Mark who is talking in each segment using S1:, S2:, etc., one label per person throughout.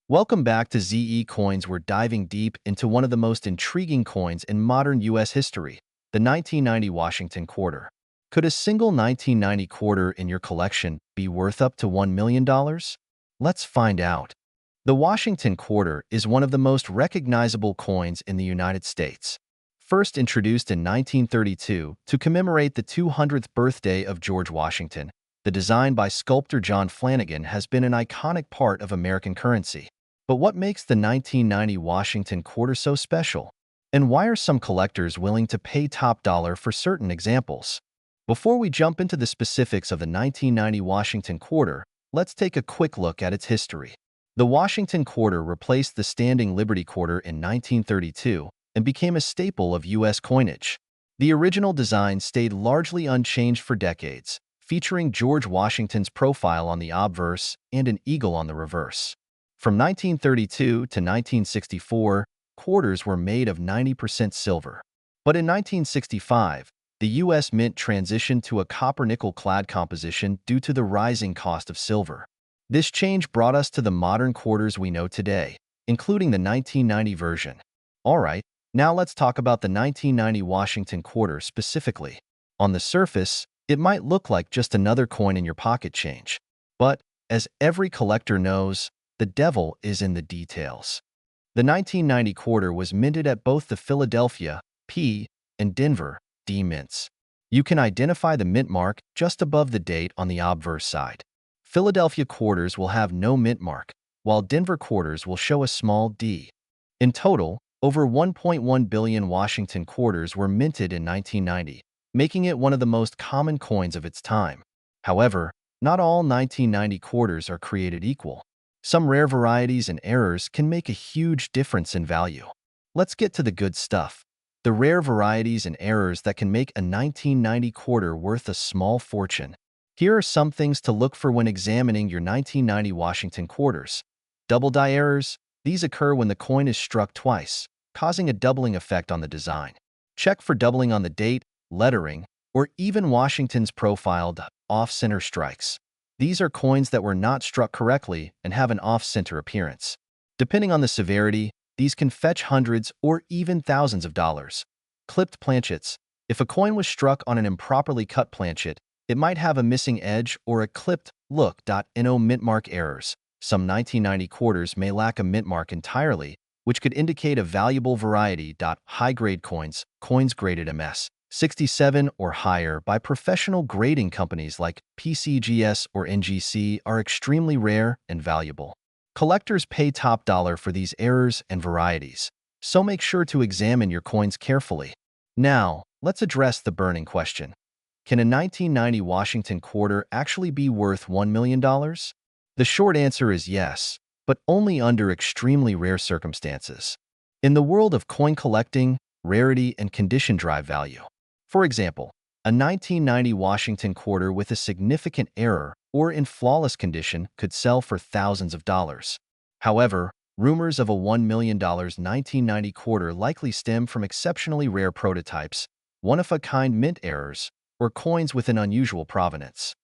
S1: Welcome back to ZE Coins. We're diving deep into one of the most intriguing coins in modern U.S. history, the 1990 Washington Quarter. Could a single 1990 quarter in your collection be worth up to $1 million? Let's find out. The Washington Quarter is one of the most recognizable coins in the United States. First introduced in 1932 to commemorate the 200th birthday of George Washington, the design by sculptor John Flanagan has been an iconic part of American currency. But what makes the 1990 Washington Quarter so special? And why are some collectors willing to pay top dollar for certain examples? Before we jump into the specifics of the 1990 Washington Quarter, let's take a quick look at its history. The Washington Quarter replaced the standing Liberty Quarter in 1932 and became a staple of U.S. coinage. The original design stayed largely unchanged for decades, featuring George Washington's profile on the obverse and an eagle on the reverse. From 1932 to 1964, quarters were made of 90% silver. But in 1965, the U.S. Mint transitioned to a copper-nickel clad composition due to the rising cost of silver. This change brought us to the modern quarters we know today, including the 1990 version. Alright, now let's talk about the 1990 Washington Quarter specifically. On the surface, it might look like just another coin in your pocket change. But, as every collector knows, the devil is in the details. The 1990 quarter was minted at both the Philadelphia, P, and Denver, D mints. You can identify the mint mark just above the date on the obverse side. Philadelphia quarters will have no mint mark, while Denver quarters will show a small D. In total, over 1.1 billion Washington quarters were minted in 1990, making it one of the most common coins of its time. However, not all 1990 quarters are created equal. Some rare varieties and errors can make a huge difference in value. Let's get to the good stuff. The rare varieties and errors that can make a 1990 quarter worth a small fortune. Here are some things to look for when examining your 1990 Washington quarters. Double die errors. These occur when the coin is struck twice, causing a doubling effect on the design. Check for doubling on the date, lettering, or even Washington's profiled off-center strikes. These are coins that were not struck correctly and have an off-center appearance. Depending on the severity, these can fetch hundreds or even thousands of dollars. Clipped planchets. If a coin was struck on an improperly cut planchet, it might have a missing edge or a clipped look. No mint mark errors. Some 1990 quarters may lack a mint mark entirely, which could indicate a valuable variety. High-grade coins, coins graded MS 67 or higher by professional grading companies like PCGS or NGC are extremely rare and valuable. Collectors pay top dollar for these errors and varieties, so make sure to examine your coins carefully. Now, let's address the burning question. Can a 1990 Washington quarter actually be worth $1 million? The short answer is yes, but only under extremely rare circumstances. In the world of coin collecting, rarity and condition drive value. For example, a 1990 Washington quarter with a significant error or in flawless condition could sell for thousands of dollars. However, rumors of a $1 million 1990 quarter likely stem from exceptionally rare prototypes, one-of-a-kind mint errors, or coins with an unusual provenance.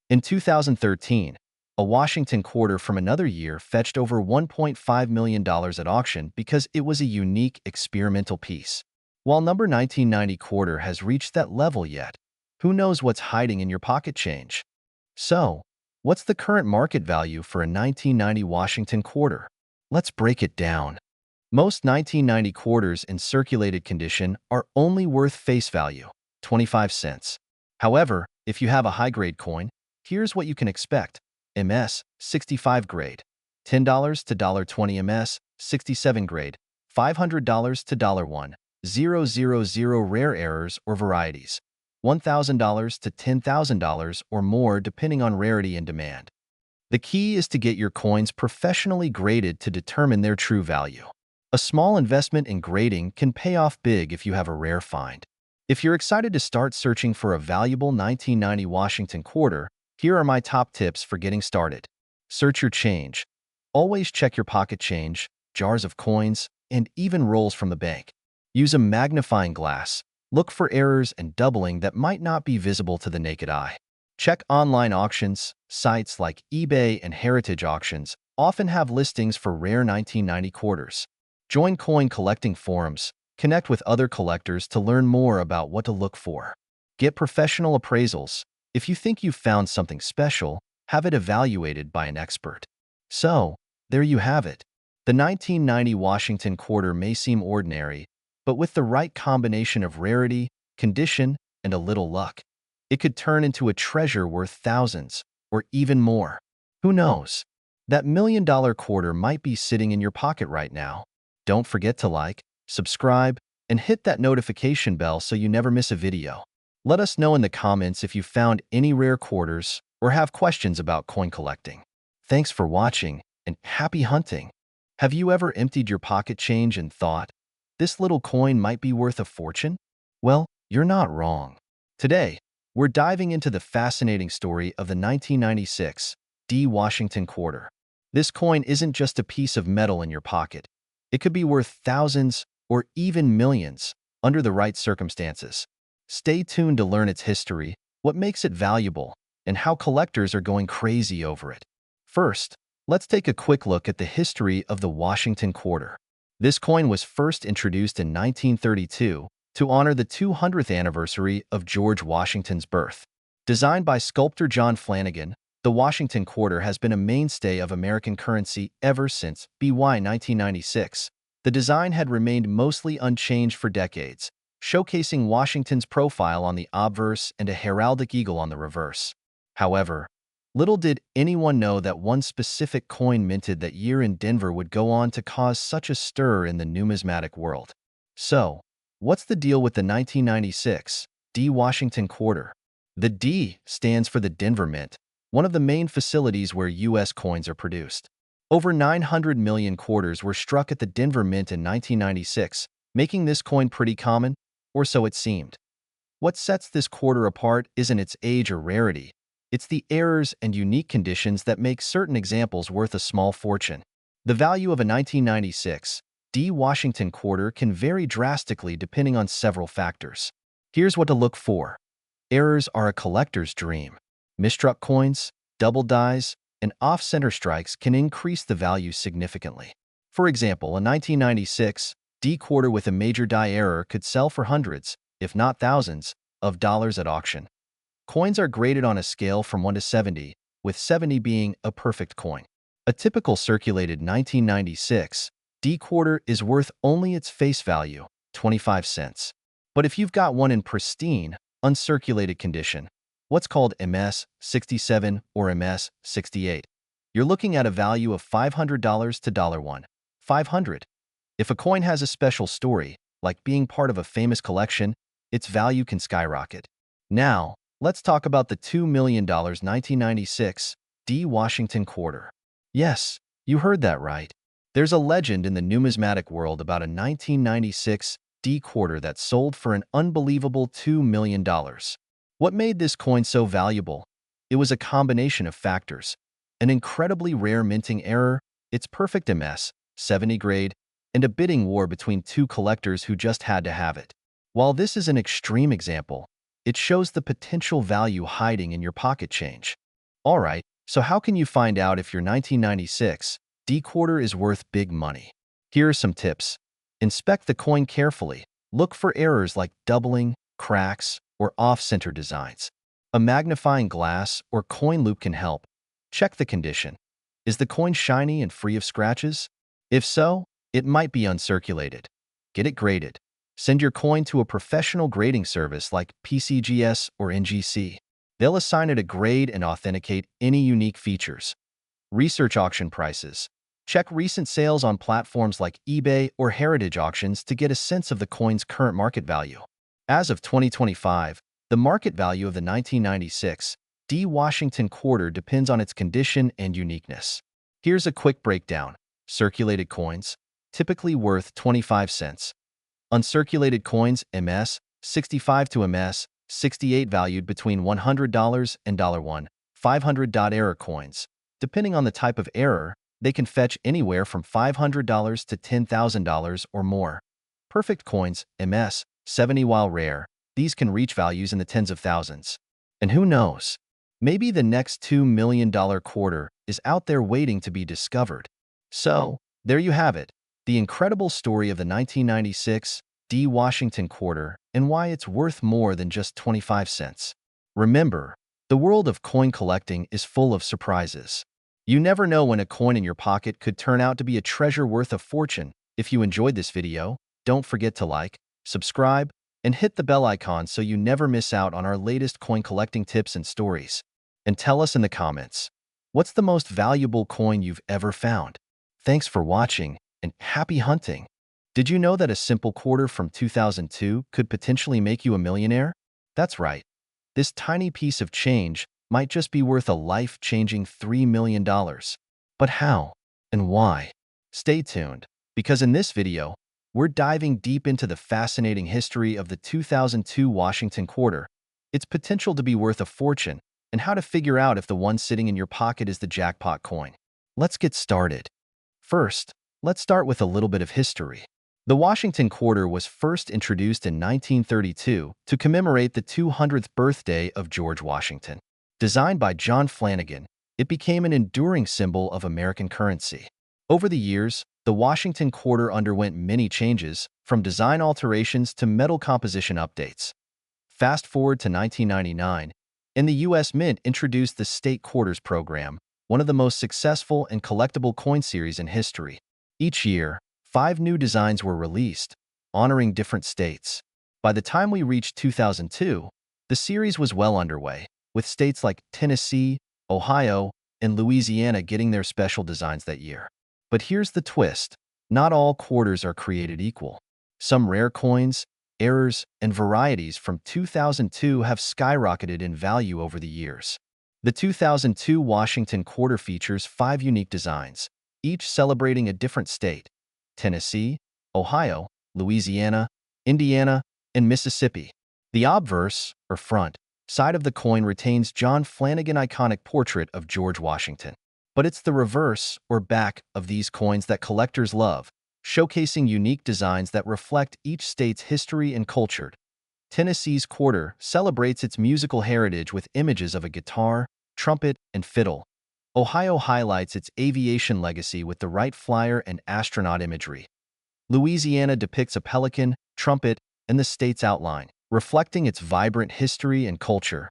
S1: In 2013, a Washington quarter from another year fetched over $1.5 million at auction because it was a unique experimental piece. While number 1990 quarter has reached that level yet, who knows what's hiding in your pocket change? So, what's the current market value for a 1990 Washington quarter? Let's break it down. Most 1990 quarters in circulated condition are only worth face value, 25 cents. However, if you have a high-grade coin, here's what you can expect. MS, 65 grade, $10 to $20 MS, 67 grade, $500 to $1. 000 rare errors or varieties, $1,000 to $10,000 or more depending on rarity and demand. The key is to get your coins professionally graded to determine their true value. A small investment in grading can pay off big if you have a rare find. If you're excited to start searching for a valuable 1990 Washington quarter, here are my top tips for getting started. Search your change. Always check your pocket change, jars of coins, and even rolls from the bank. Use a magnifying glass. Look for errors and doubling that might not be visible to the naked eye. Check online auctions. Sites like eBay and Heritage Auctions often have listings for rare 1990 quarters. Join coin collecting forums. Connect with other collectors to learn more about what to look for. Get professional appraisals. If you think you've found something special, have it evaluated by an expert. So, there you have it. The 1990 Washington quarter may seem ordinary, but with the right combination of rarity, condition, and a little luck, it could turn into a treasure worth thousands, or even more. Who knows? That million-dollar quarter might be sitting in your pocket right now. Don't forget to like, subscribe, and hit that notification bell so you never miss a video. Let us know in the comments if you found any rare quarters or have questions about coin collecting. Thanks for watching, and happy hunting! Have you ever emptied your pocket change and thought, this little coin might be worth a fortune? Well, you're not wrong. Today, we're diving into the fascinating story of the 1996 D. Washington quarter. This coin isn't just a piece of metal in your pocket. It could be worth thousands or even millions under the right circumstances. Stay tuned to learn its history, what makes it valuable, and how collectors are going crazy over it. First, let's take a quick look at the history of the Washington quarter. This coin was first introduced in 1932 to honor the 200th anniversary of George Washington's birth. Designed by sculptor John Flanagan, the Washington quarter has been a mainstay of American currency ever since BY 1996. The design had remained mostly unchanged for decades, showcasing Washington's profile on the obverse and a heraldic eagle on the reverse. However, little did anyone know that one specific coin minted that year in Denver would go on to cause such a stir in the numismatic world. So, what's the deal with the 1996 D. Washington quarter? The D stands for the Denver Mint, one of the main facilities where U.S. coins are produced. Over 900 million quarters were struck at the Denver Mint in 1996, making this coin pretty common, or so it seemed. What sets this quarter apart isn't its age or rarity. It's the errors and unique conditions that make certain examples worth a small fortune. The value of a 1996 D. Washington quarter can vary drastically depending on several factors. Here's what to look for. Errors are a collector's dream. Misstruck coins, double dies, and off-center strikes can increase the value significantly. For example, a 1996 D quarter with a major die error could sell for hundreds, if not thousands, of dollars at auction. Coins are graded on a scale from 1 to 70, with 70 being a perfect coin. A typical circulated 1996 D quarter is worth only its face value, 25 cents. But if you've got one in pristine, uncirculated condition, what's called MS 67 or MS 68, you're looking at a value of $500 to $1. 500. If a coin has a special story, like being part of a famous collection, its value can skyrocket. Now, let's talk about the $2 million 1996 D. Washington quarter. Yes, you heard that right. There's a legend in the numismatic world about a 1996 D quarter that sold for an unbelievable $2 million. What made this coin so valuable? It was a combination of factors: an incredibly rare minting error, its perfect MS 70 grade, and a bidding war between two collectors who just had to have it. While this is an extreme example, it shows the potential value hiding in your pocket change. Alright, so how can you find out if your 1996 D quarter is worth big money? Here are some tips. Inspect the coin carefully. Look for errors like doubling, cracks, or off-center designs. A magnifying glass or coin loop can help. Check the condition. Is the coin shiny and free of scratches? If so, it might be uncirculated. Get it graded. Send your coin to a professional grading service like PCGS or NGC. They'll assign it a grade and authenticate any unique features. Research auction prices. Check recent sales on platforms like eBay or Heritage Auctions to get a sense of the coin's current market value. As of 2025, the market value of the 1996 D. Washington quarter depends on its condition and uniqueness. Here's a quick breakdown. Circulated coins, typically worth 25 cents. Uncirculated coins, MS 65 to MS 68, valued between $100 and $1. 500. Error coins. Depending on the type of error, they can fetch anywhere from $500 to $10,000 or more. Perfect coins, MS 70. While rare, these can reach values in the tens of thousands. And who knows? Maybe the next $2 million quarter is out there waiting to be discovered. So, there you have it, the incredible story of the 1996 D. Washington quarter and why it's worth more than just 25 cents. Remember, the world of coin collecting is full of surprises. You never know when a coin in your pocket could turn out to be a treasure worth a fortune. If you enjoyed this video, don't forget to like, subscribe, and hit the bell icon so you never miss out on our latest coin collecting tips and stories. And tell us in the comments, what's the most valuable coin you've ever found? Thanks for watching, and happy hunting! Did you know that a simple quarter from 2002 could potentially make you a millionaire? That's right. This tiny piece of change might just be worth a life-changing $3 million. But how and why? Stay tuned, because in this video, we're diving deep into the fascinating history of the 2002 Washington quarter, its potential to be worth a fortune, and how to figure out if the one sitting in your pocket is the jackpot coin. Let's get started. First, let's start with a little bit of history. The Washington quarter was first introduced in 1932 to commemorate the 200th birthday of George Washington. Designed by John Flanagan, it became an enduring symbol of American currency. Over the years, the Washington quarter underwent many changes, from design alterations to metal composition updates. Fast forward to 1999, and the U.S. Mint introduced the State Quarters program, one of the most successful and collectible coin series in history. Each year, 5 new designs were released, honoring different states. By the time we reached 2002, the series was well underway, with states like Tennessee, Ohio, and Louisiana getting their special designs that year. But here's the twist. Not all quarters are created equal. Some rare coins, errors, and varieties from 2002 have skyrocketed in value over the years. The 2002 Washington quarter features 5 unique designs, each celebrating a different state: Tennessee, Ohio, Louisiana, Indiana, and Mississippi. The obverse, or front, side of the coin retains John Flanagan's iconic portrait of George Washington. But it's the reverse, or back, of these coins that collectors love, showcasing unique designs that reflect each state's history and culture. Tennessee's quarter celebrates its musical heritage with images of a guitar, trumpet, and fiddle. Ohio highlights its aviation legacy with the Wright Flyer and astronaut imagery. Louisiana depicts a pelican, trumpet, and the state's outline, reflecting its vibrant history and culture.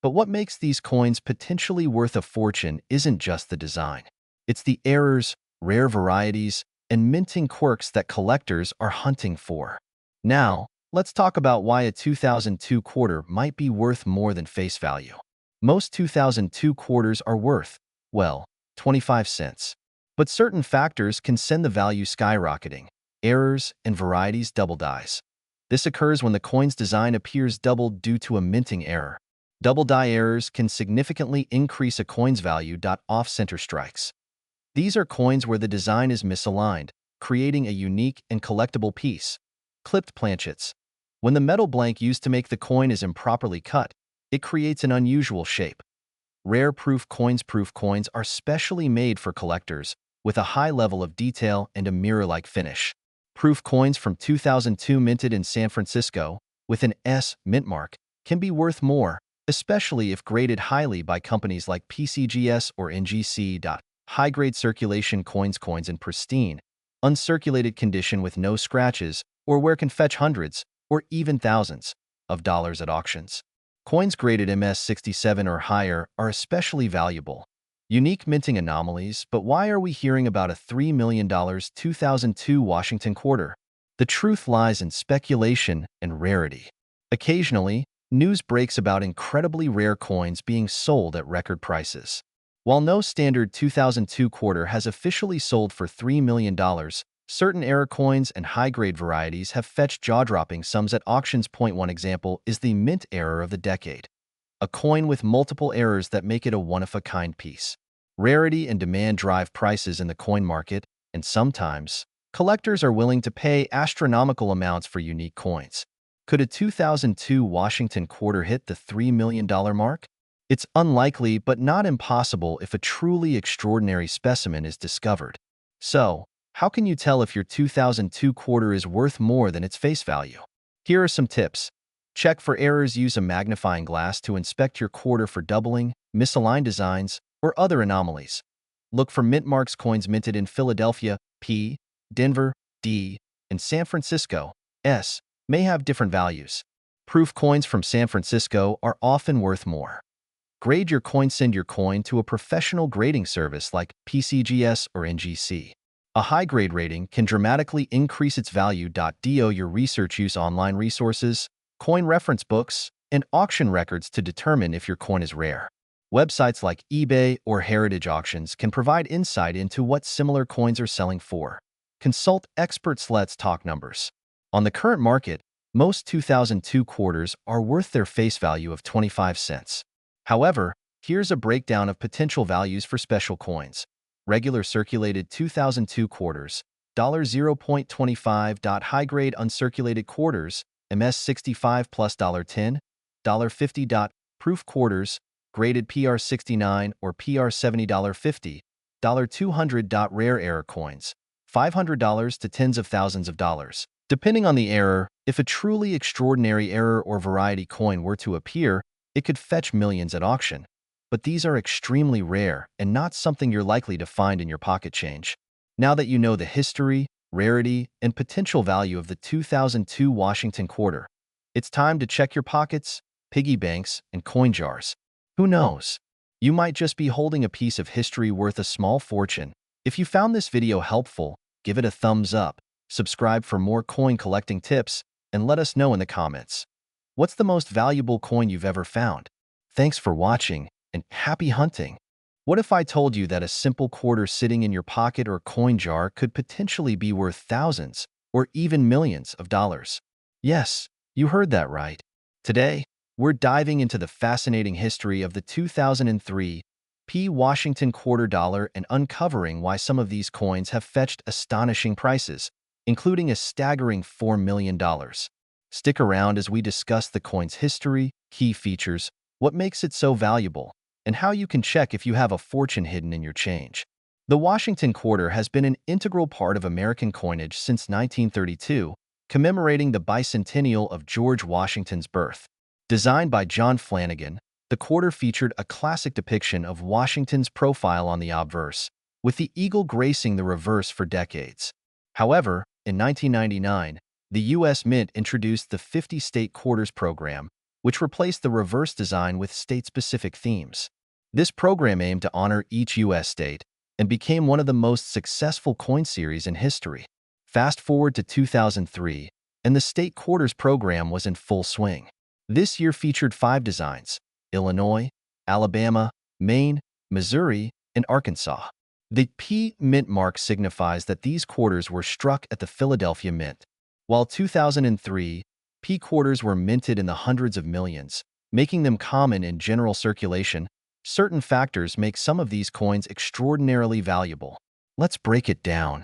S1: But what makes these coins potentially worth a fortune isn't just the design. It's the errors, rare varieties, and minting quirks that collectors are hunting for. Now, let's talk about why a 2002 quarter might be worth more than face value. Most 2002 quarters are worth, well, 25 cents. But certain factors can send the value skyrocketing. Errors and varieties double dies. This occurs when the coin's design appears doubled due to a minting error. Double die errors can significantly increase a coin's value. Off-center strikes. These are coins where the design is misaligned, creating a unique and collectible piece. Clipped planchets. When the metal blank used to make the coin is improperly cut, it creates an unusual shape. Rare proof coins are specially made for collectors, with a high level of detail and a mirror-like finish. Proof coins from 2002 minted in San Francisco, with an S mint mark, can be worth more, especially if graded highly by companies like PCGS or NGC. High-grade circulation coins in pristine, uncirculated condition with no scratches, or where can fetch hundreds, or even thousands, of dollars at auctions. Coins graded MS67 or higher are especially valuable. Unique minting anomalies. But why are we hearing about a $3 million 2002 Washington quarter? The truth lies in speculation and rarity. Occasionally, news breaks about incredibly rare coins being sold at record prices. While no standard 2002 quarter has officially sold for $3 million, certain error coins and high-grade varieties have fetched jaw-dropping sums at auctions. One example is the mint error of the decade, a coin with multiple errors that make it a one-of-a-kind piece. Rarity and demand drive prices in the coin market, and sometimes, collectors are willing to pay astronomical amounts for unique coins. Could a 2002 Washington quarter hit the $3 million mark? It's unlikely but not impossible if a truly extraordinary specimen is discovered. So, how can you tell if your 2002 quarter is worth more than its face value? Here are some tips. Check for errors. Use a magnifying glass to inspect your quarter for doubling, misaligned designs, or other anomalies. Look for mint marks coins minted in Philadelphia, P, Denver, D, and San Francisco, S, may have different values. Proof coins from San Francisco are often worth more. Grade your coin. Send your coin to a professional grading service like PCGS or NGC. A high-grade rating can dramatically increase its value. Do your research. Use online resources, coin reference books, and auction records to determine if your coin is rare. Websites like eBay or Heritage Auctions can provide insight into what similar coins are selling for. Consult experts. Let's talk numbers. On the current market, most 2002 quarters are worth their face value of 25 cents. However, here's a breakdown of potential values for special coins. Regular circulated 2002 quarters, $0.25. High-grade uncirculated quarters, MS65 plus $10, $50. Proof quarters, graded PR69 or PR70 $50, $200. Rare error coins, $500 to tens of thousands of dollars. Depending on the error, if a truly extraordinary error or variety coin were to appear, it could fetch millions at auction. But these are extremely rare and not something you're likely to find in your pocket change. Now that you know the history, rarity, and potential value of the 2002 Washington quarter, it's time to check your pockets, piggy banks, and coin jars. Who knows? You might just be holding a piece of history worth a small fortune. If you found this video helpful, give it a thumbs up, subscribe for more coin collecting tips, and let us know in the comments. What's the most valuable coin you've ever found? Thanks for watching, and happy hunting! What if I told you that a simple quarter sitting in your pocket or coin jar could potentially be worth thousands or even millions of dollars? Yes, you heard that right. Today, we're diving into the fascinating history of the 2003 P. Washington quarter dollar and uncovering why some of these coins have fetched astonishing prices, including a staggering $4 million. Stick around as we discuss the coin's history, key features, what makes it so valuable, and how you can check if you have a fortune hidden in your change. The Washington quarter has been an integral part of American coinage since 1932, commemorating the bicentennial of George Washington's birth. Designed by John Flanagan, the quarter featured a classic depiction of Washington's profile on the obverse, with the eagle gracing the reverse for decades. However, in 1999, the U.S. Mint introduced the 50-state quarters program, which replaced the reverse design with state-specific themes. This program aimed to honor each U.S. state and became one of the most successful coin series in history. Fast forward to 2003, and the state quarters program was in full swing. This year featured 5 designs: Illinois, Alabama, Maine, Missouri, and Arkansas. The P Mint mark signifies that these quarters were struck at the Philadelphia Mint. While 2003 P quarters were minted in the hundreds of millions, making them common in general circulation, certain factors make some of these coins extraordinarily valuable. Let's break it down.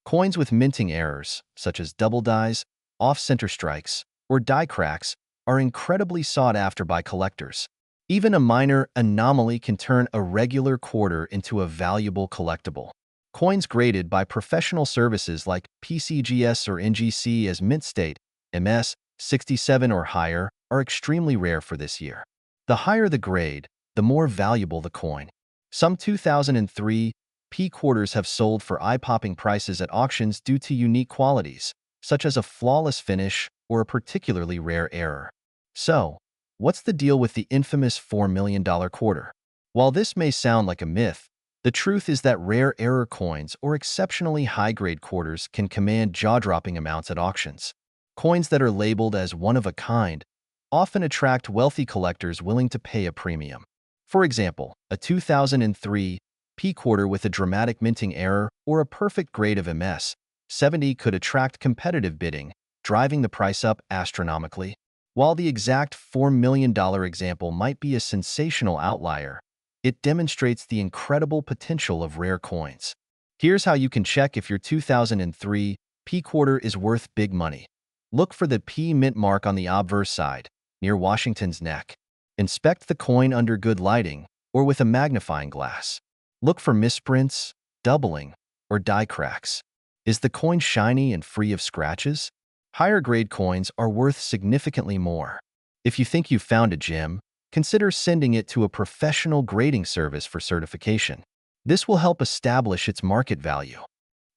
S1: Coins with minting errors, such as double dies, off-center strikes, or die cracks, are incredibly sought after by collectors. Even a minor anomaly can turn a regular quarter into a valuable collectible. Coins graded by professional services like PCGS or NGC as mint state, MS 67 or higher, are extremely rare for this year. The higher the grade, the more valuable the coin. Some 2003 P quarters have sold for eye-popping prices at auctions due to unique qualities, such as a flawless finish or a particularly rare error. So, what's the deal with the infamous $4 million quarter? While this may sound like a myth, the truth is that rare error coins or exceptionally high-grade quarters can command jaw-dropping amounts at auctions. Coins that are labeled as one-of-a-kind often attract wealthy collectors willing to pay a premium. For example, a 2003 P quarter with a dramatic minting error or a perfect grade of MS 70 could attract competitive bidding, driving the price up astronomically. While the exact $4 million example might be a sensational outlier, it demonstrates the incredible potential of rare coins. Here's how you can check if your 2003 P quarter is worth big money. Look for the P mint mark on the obverse side, near Washington's neck. Inspect the coin under good lighting or with a magnifying glass. Look for misprints, doubling, or die cracks. Is the coin shiny and free of scratches? Higher grade coins are worth significantly more. If you think you've found a gem, consider sending it to a professional grading service for certification. This will help establish its market value.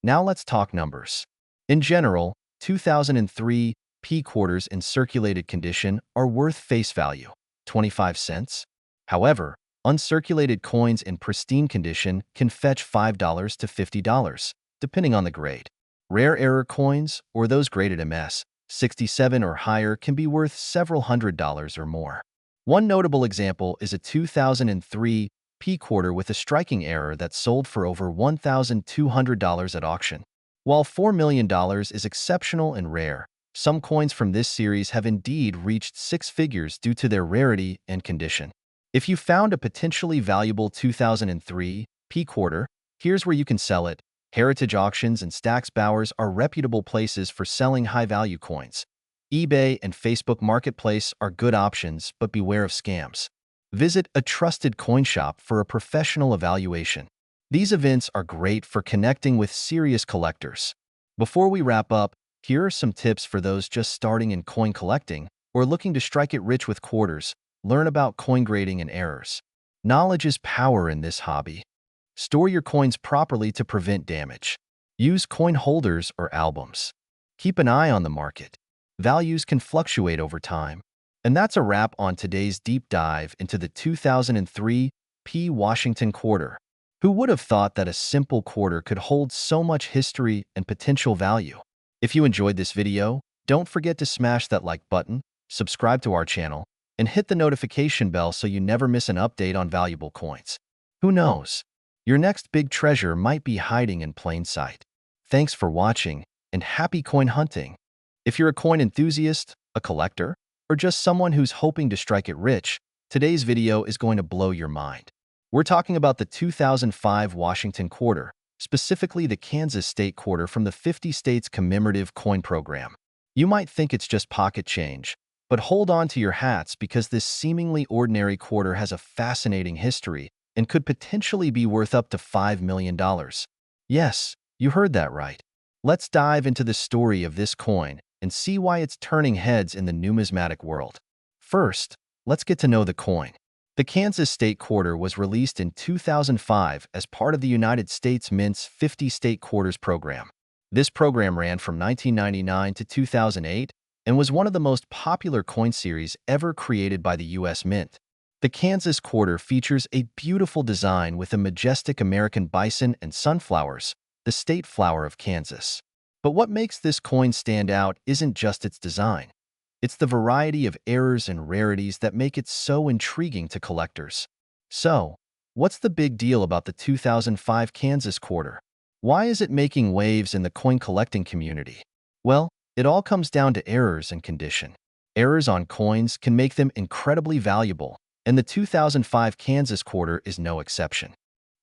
S1: Now let's talk numbers. In general, 2003 P quarters in circulated condition are worth face value, 25 cents. However, uncirculated coins in pristine condition can fetch $5 to $50, depending on the grade. Rare error coins, or those graded MS 67 or higher, can be worth several $100s or more. One notable example is a 2003 P quarter with a striking error that sold for over $1,200 at auction. While $4 million is exceptional and rare, some coins from this series have indeed reached six figures due to their rarity and condition. If you found a potentially valuable 2003 P quarter, here's where you can sell it. Heritage auctions and Stax Bowers are reputable places for selling high-value coins. eBay and Facebook Marketplace are good options, but beware of scams. Visit a trusted coin shop for a professional evaluation. These events are great for connecting with serious collectors. Before we wrap up, here are some tips for those just starting in coin collecting or looking to strike it rich with quarters. Learn about coin grading and errors. Knowledge is power in this hobby. Store your coins properly to prevent damage. Use coin holders or albums. Keep an eye on the market. Values can fluctuate over time. And that's a wrap on today's deep dive into the 2003 P Washington quarter. Who would have thought that a simple quarter could hold so much history and potential value? If you enjoyed this video, don't forget to smash that like button, subscribe to our channel, and hit the notification bell so you never miss an update on valuable coins. Who knows? Your next big treasure might be hiding in plain sight. Thanks for watching, and happy coin hunting! If you're a coin enthusiast, a collector, or just someone who's hoping to strike it rich, today's video is going to blow your mind. We're talking about the 2005 Washington quarter, specifically the Kansas State quarter from the 50 States Commemorative Coin Program. You might think it's just pocket change, but hold on to your hats because this seemingly ordinary quarter has a fascinating history and could potentially be worth up to $5 million. Yes, you heard that right. Let's dive into the story of this coin and see why it's turning heads in the numismatic world. First, let's get to know the coin. The Kansas State quarter was released in 2005 as part of the United States Mint's 50 State Quarters program. This program ran from 1999 to 2008 and was one of the most popular coin series ever created by the U.S. Mint. The Kansas quarter features a beautiful design with a majestic American bison and sunflowers, the state flower of Kansas. But what makes this coin stand out isn't just its design. It's the variety of errors and rarities that make it so intriguing to collectors. So, what's the big deal about the 2005 Kansas quarter? Why is it making waves in the coin collecting community? Well, it all comes down to errors and condition. Errors on coins can make them incredibly valuable, and the 2005 Kansas quarter is no exception.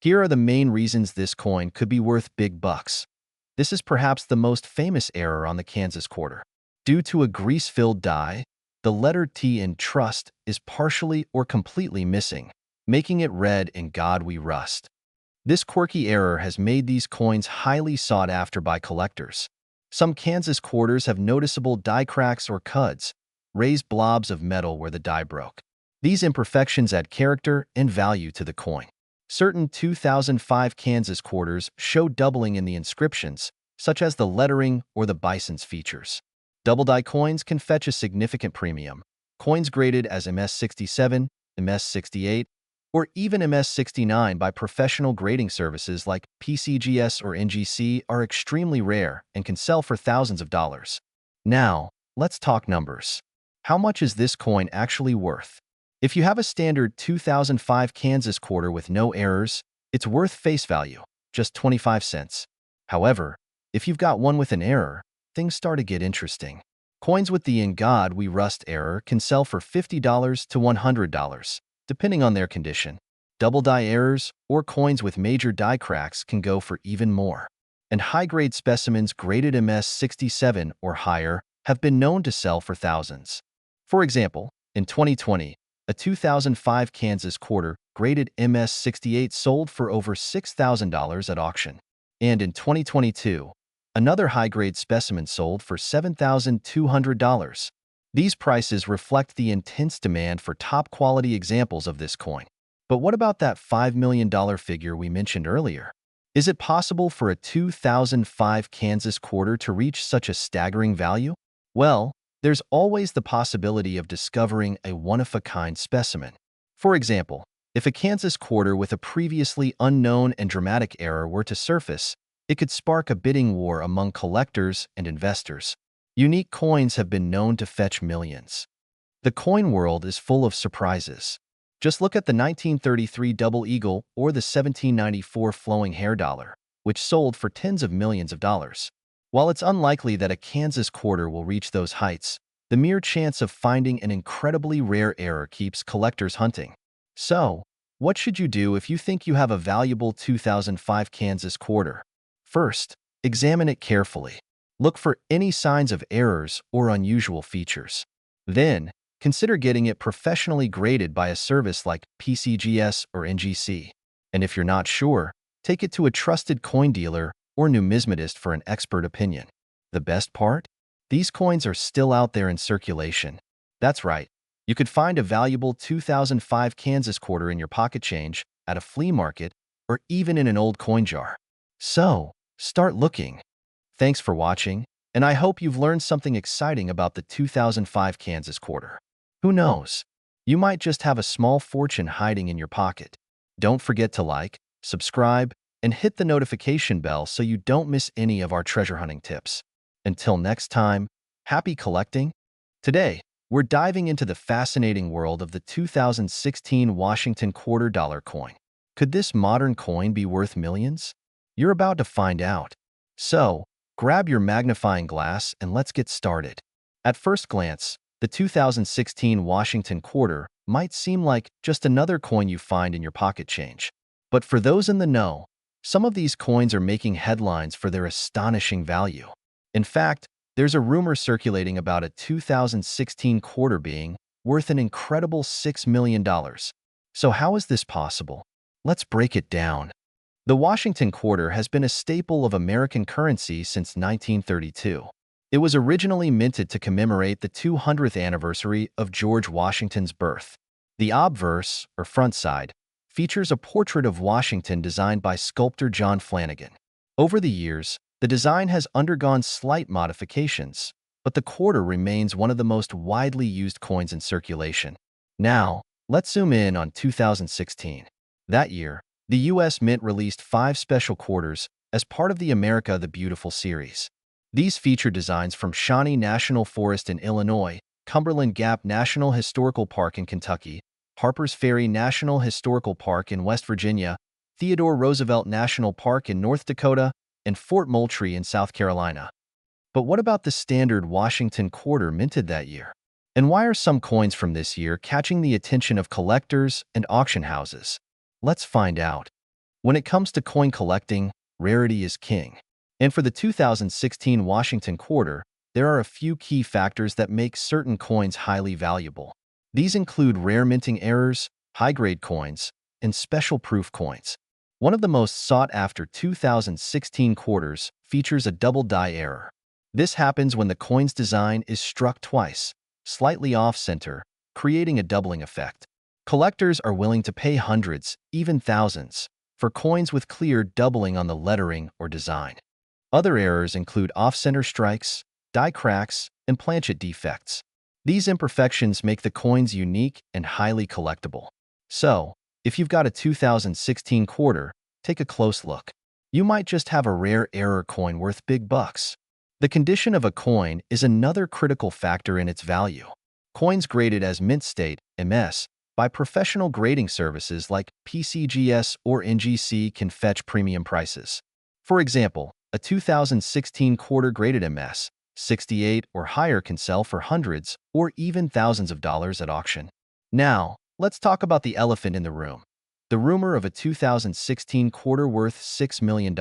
S1: Here are the main reasons this coin could be worth big bucks. This is perhaps the most famous error on the Kansas quarter. Due to a grease-filled die, the letter T in trust is partially or completely missing, making it read "In God We Rust." This quirky error has made these coins highly sought after by collectors. Some Kansas quarters have noticeable die cracks or cuds, raised blobs of metal where the die broke. These imperfections add character and value to the coin. Certain 2005 Kansas quarters show doubling in the inscriptions, such as the lettering or the bison's features. Double-die coins can fetch a significant premium. Coins graded as MS-67, MS-68, or even MS-69 by professional grading services like PCGS or NGC are extremely rare and can sell for thousands of dollars. Now, let's talk numbers. How much is this coin actually worth? If you have a standard 2005 Kansas quarter with no errors, it's worth face value, just 25 cents. However, if you've got one with an error, things start to get interesting. Coins with the "In God We Rust" error can sell for $50 to $100, depending on their condition. Double die errors or coins with major die cracks can go for even more. And high-grade specimens graded MS-67 or higher have been known to sell for thousands. For example, in 2020, a 2005 Kansas quarter graded MS-68 sold for over $6,000 at auction. And in 2022, another high-grade specimen sold for $7,200. These prices reflect the intense demand for top-quality examples of this coin. But what about that $5 million figure we mentioned earlier? Is it possible for a 2005 Kansas quarter to reach such a staggering value? Well, there's always the possibility of discovering a one-of-a-kind specimen. For example, if a Kansas quarter with a previously unknown and dramatic error were to surface, it could spark a bidding war among collectors and investors. Unique coins have been known to fetch millions. The coin world is full of surprises. Just look at the 1933 Double Eagle or the 1794 Flowing Hair Dollar, which sold for tens of millions of dollars. While it's unlikely that a Kansas quarter will reach those heights, the mere chance of finding an incredibly rare error keeps collectors hunting. So, what should you do if you think you have a valuable 2005 Kansas quarter? First, examine it carefully. Look for any signs of errors or unusual features. Then, consider getting it professionally graded by a service like PCGS or NGC. And if you're not sure, take it to a trusted coin dealer or numismatist for an expert opinion. The best part? These coins are still out there in circulation. That's right. You could find a valuable 2005 Kansas quarter in your pocket change, at a flea market, or even in an old coin jar. So, start looking. Thanks for watching, and I hope you've learned something exciting about the 2005 Kansas quarter. Who knows? You might just have a small fortune hiding in your pocket. Don't forget to like, subscribe, and hit the notification bell so you don't miss any of our treasure hunting tips. Until next time, happy collecting! Today, we're diving into the fascinating world of the 2016 Washington quarter dollar coin. Could this modern coin be worth millions? You're about to find out. So, grab your magnifying glass and let's get started. At first glance, the 2016 Washington quarter might seem like just another coin you find in your pocket change. But for those in the know, some of these coins are making headlines for their astonishing value. In fact, there's a rumor circulating about a 2016 quarter being worth an incredible $6 million. So how is this possible? Let's break it down. The Washington quarter has been a staple of American currency since 1932. It was originally minted to commemorate the 200th anniversary of George Washington's birth. The obverse, or front side, features a portrait of Washington designed by sculptor John Flanagan. Over the years, the design has undergone slight modifications, but the quarter remains one of the most widely used coins in circulation. Now, let's zoom in on 2016. That year, the U.S. Mint released 5 special quarters as part of the America the Beautiful series. These feature designs from Shawnee National Forest in Illinois, Cumberland Gap National Historical Park in Kentucky, Harpers Ferry National Historical Park in West Virginia, Theodore Roosevelt National Park in North Dakota, and Fort Moultrie in South Carolina. But what about the standard Washington quarter minted that year? And why are some coins from this year catching the attention of collectors and auction houses? Let's find out. When it comes to coin collecting, rarity is king. And for the 2016 Washington quarter, there are a few key factors that make certain coins highly valuable. These include rare minting errors, high-grade coins, and special proof coins. One of the most sought-after 2016 quarters features a double die error. This happens when the coin's design is struck twice, slightly off-center, creating a doubling effect. Collectors are willing to pay hundreds, even thousands, for coins with clear doubling on the lettering or design. Other errors include off-center strikes, die cracks, and planchet defects. These imperfections make the coins unique and highly collectible. So, if you've got a 2016 quarter, take a close look. You might just have a rare error coin worth big bucks. The condition of a coin is another critical factor in its value. Coins graded as mint state, MS, by professional grading services like PCGS or NGC can fetch premium prices. For example, a 2016 quarter graded MS, 68 or higher can sell for hundreds or even thousands of dollars at auction. Now, let's talk about the elephant in the room. The rumor of a 2016 quarter worth $6 million.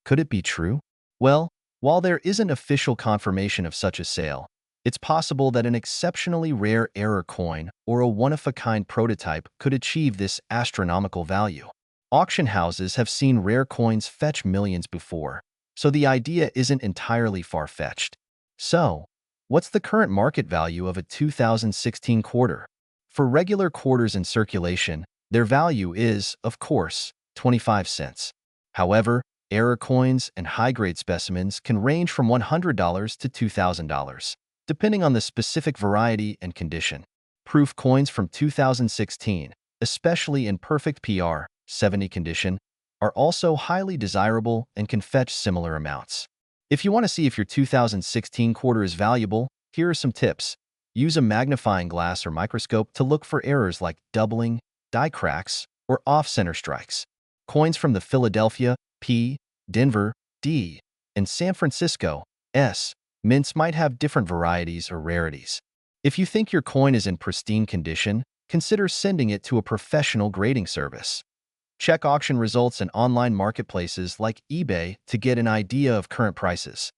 S1: Could it be true? Well, while there isn't official confirmation of such a sale, it's possible that an exceptionally rare error coin or a one-of-a-kind prototype could achieve this astronomical value. Auction houses have seen rare coins fetch millions before, so the idea isn't entirely far-fetched. So, What's the current market value of a 2016 quarter? For regular quarters in circulation, their value is, of course, 25 cents. However, error coins and high-grade specimens can range from $100 to $2,000, depending on the specific variety and condition. Proof coins from 2016, especially in perfect PR 70 condition, are also highly desirable and can fetch similar amounts. If you want to see if your 2016 quarter is valuable, here are some tips. Use a magnifying glass or microscope to look for errors like doubling, die cracks, or off-center strikes. Coins from the Philadelphia, P, Denver, D, and San Francisco, S, mints might have different varieties or rarities. If you think your coin is in pristine condition, consider sending it to a professional grading service. Check auction results in online marketplaces like eBay to get an idea of current prices.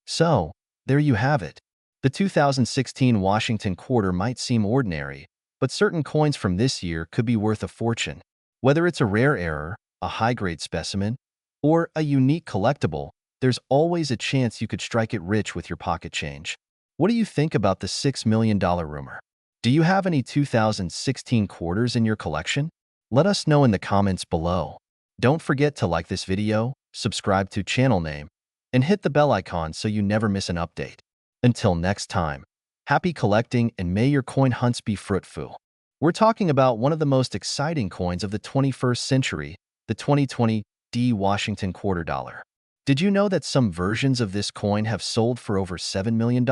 S1: So, there you have it. The 2016 Washington quarter might seem ordinary, but certain coins from this year could be worth a fortune. Whether it's a rare error, a high-grade specimen, or a unique collectible, there's always a chance you could strike it rich with your pocket change. What do you think about the $6 million rumor? Do you have any 2016 quarters in your collection? Let us know in the comments below. Don't forget to like this video, subscribe to channel name, and hit the bell icon so you never miss an update. Until next time, happy collecting and may your coin hunts be fruitful. We're talking about one of the most exciting coins of the 21st century, the 2020 D Washington quarter dollar. Did you know that some versions of this coin have sold for over $7 million?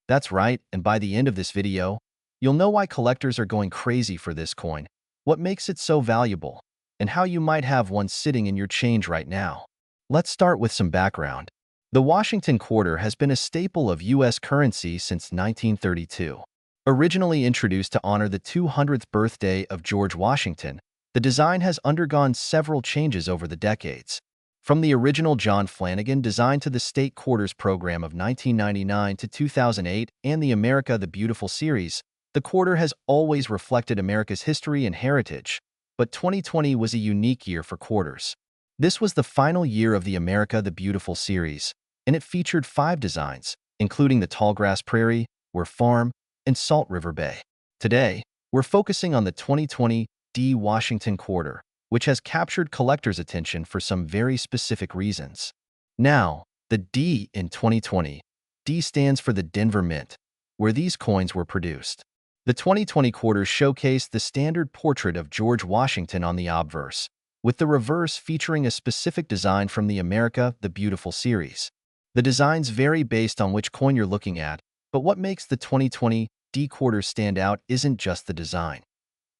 S1: That's right, and by the end of this video, you'll know why collectors are going crazy for this coin, what makes it so valuable, and how you might have one sitting in your change right now. Let's start with some background. The Washington quarter has been a staple of U.S. currency since 1932. Originally introduced to honor the 200th birthday of George Washington, the design has undergone several changes over the decades. From the original John Flanagan design to the State Quarters program of 1999 to 2008 and the America the Beautiful series, the quarter has always reflected America's history and heritage. But 2020 was a unique year for quarters. This was the final year of the America the Beautiful series, and it featured 5 designs, including the Tallgrass Prairie, Ware Farm, and Salt River Bay. Today, we're focusing on the 2020 D Washington quarter, which has captured collectors' attention for some very specific reasons. Now, the D in 2020. D stands for the Denver Mint, where these coins were produced. The 2020 quarters showcased the standard portrait of George Washington on the obverse, with the reverse featuring a specific design from the America the Beautiful series. The designs vary based on which coin you're looking at, but what makes the 2020 D quarters stand out isn't just the design.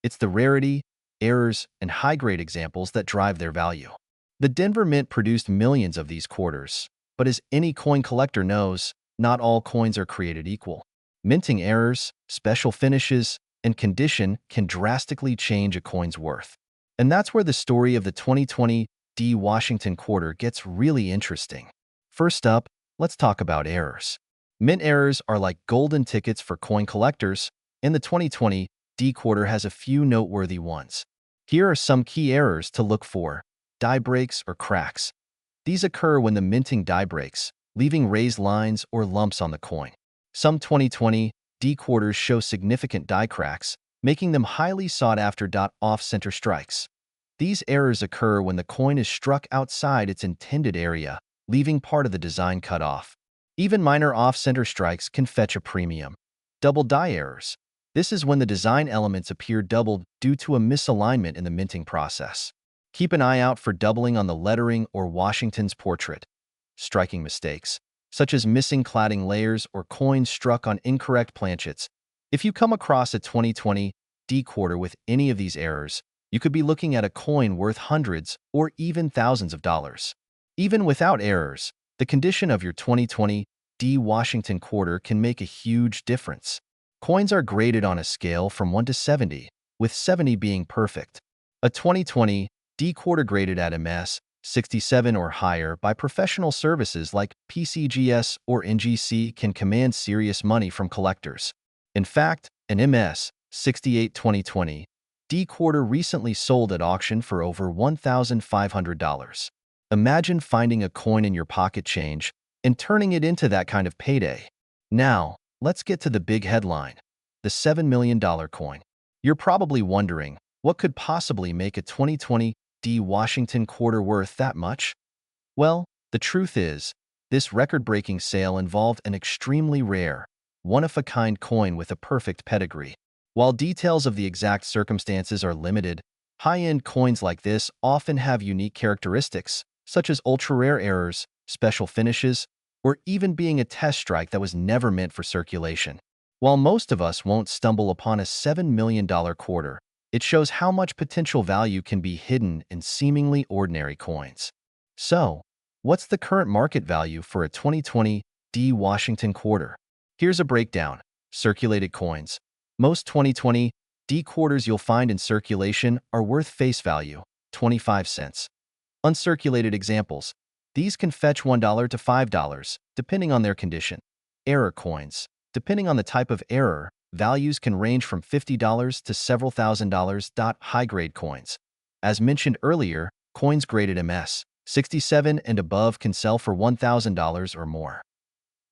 S1: It's the rarity, errors, and high-grade examples that drive their value. The Denver Mint produced millions of these quarters, but as any coin collector knows, not all coins are created equal. Minting errors, special finishes, and condition can drastically change a coin's worth. And that's where the story of the 2020 D Washington quarter gets really interesting. First up, let's talk about errors. Mint errors are like golden tickets for coin collectors, and the 2020 D quarter has a few noteworthy ones. Here are some key errors to look for. Die breaks or cracks. These occur when the minting die breaks, leaving raised lines or lumps on the coin. Some 2020 D quarters show significant die cracks, making them highly sought after. Off-center strikes. These errors occur when the coin is struck outside its intended area, leaving part of the design cut off. Even minor off-center strikes can fetch a premium. Double die errors. This is when the design elements appear doubled due to a misalignment in the minting process. Keep an eye out for doubling on the lettering or Washington's portrait. Striking mistakes, such as missing cladding layers or coins struck on incorrect planchets. If you come across a 2020 D quarter with any of these errors, you could be looking at a coin worth hundreds or even thousands of dollars. Even without errors, the condition of your 2020 D Washington quarter can make a huge difference. Coins are graded on a scale from 1 to 70, with 70 being perfect. A 2020 D quarter graded at MS 67 or higher by professional services like PCGS or NGC can command serious money from collectors. In fact, an MS 68 2020 D quarter recently sold at auction for over $1,500. Imagine finding a coin in your pocket change and turning it into that kind of payday. Now, let's get to the big headline, the $7 million coin. You're probably wondering, what could possibly make a 2020 D Washington quarter worth that much? Well, the truth is, this record-breaking sale involved an extremely rare, one-of-a-kind coin with a perfect pedigree. While details of the exact circumstances are limited, high-end coins like this often have unique characteristics, such as ultra-rare errors, special finishes, or even being a test strike that was never meant for circulation. While most of us won't stumble upon a $7 million quarter, it shows how much potential value can be hidden in seemingly ordinary coins. So, what's the current market value for a 2020 D Washington quarter? Here's a breakdown. Circulated coins. Most 2020 D quarters you'll find in circulation are worth face value, 25 cents. Uncirculated examples. These can fetch $1 to $5, depending on their condition. Error coins. Depending on the type of error, values can range from $50 to several $1,000s. High-grade coins. As mentioned earlier, coins graded MS 67 and above can sell for $1,000 or more.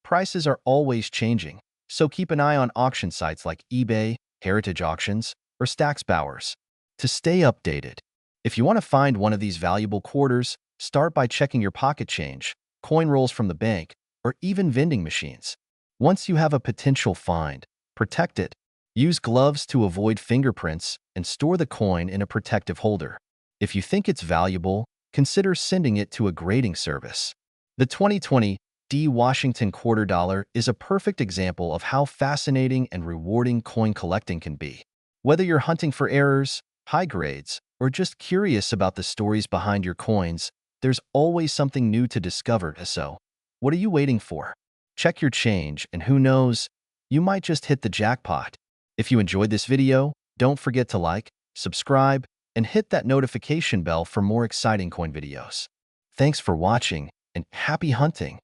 S1: Prices are always changing, so keep an eye on auction sites like eBay, Heritage Auctions, or Stacksbowers to stay updated. If you want to find one of these valuable quarters, start by checking your pocket change, coin rolls from the bank, or even vending machines. Once you have a potential find, protect it. Use gloves to avoid fingerprints and store the coin in a protective holder. If you think it's valuable, consider sending it to a grading service. The 2020 D Washington quarter dollar is a perfect example of how fascinating and rewarding coin collecting can be. Whether you're hunting for errors, high grades, or just curious about the stories behind your coins, there's always something new to discover. So, what are you waiting for? Check your change, and who knows, you might just hit the jackpot. If you enjoyed this video, don't forget to like, subscribe, and hit that notification bell for more exciting coin videos. Thanks for watching, and happy hunting!